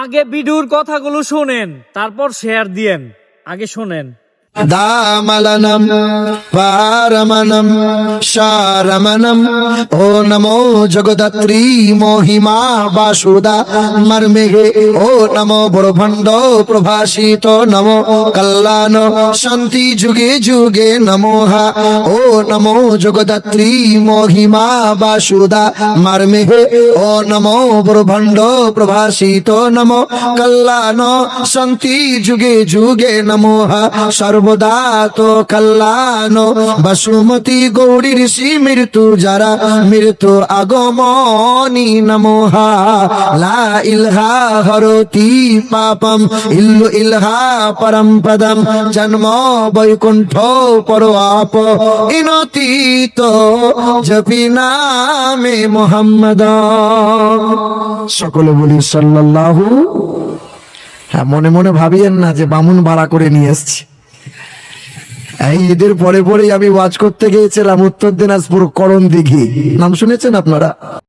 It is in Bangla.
আগে ভিডিওর কথাগুলো শোনেন, তারপর শেয়ার দিয়েন। আগে শোনেন। দামালনম পারমনম শারমনম ও নমো জগদাত্রী মহিমা বাসুদা মর্মেহে ও নমো ব্রহ্মাণ্ড প্রভাসিত নমো কল্যাণ শান্তি যুগে যুগে নমোহা ও নমো জগদাত্রী মহিমা বাসুদা মর্মেহে ও নমো ব্রহ্মাণ্ড প্রভাসিত নমো কল্যাণ শান্তি যুগে যুগে নমোহা সর্বদা তো কল্যাণ বসুমতী গৌরী ঋষি মৃত্যু যারা মৃত্যু আগমনী নমোহা লা ইলহা হরতি পাপম ইল্লু ইলহা পরম পদম জন্ম বৈকুণ্ঠ পরআপ ইনতি তো জপি নামে মুহাম্মদ। সকলে বলি সাল্লাল্লাহু। হ্যাঁ, মনে মনে ভাবিয়েন না যে বামুন ভাড়া করে নিয়ে এসছি। এই ঈদের পরে পরেই আমি ওয়াজ করতে গিয়েছিলাম উত্তর দিনাজপুর করণ দিঘি, নাম শুনেছেন আপনারা?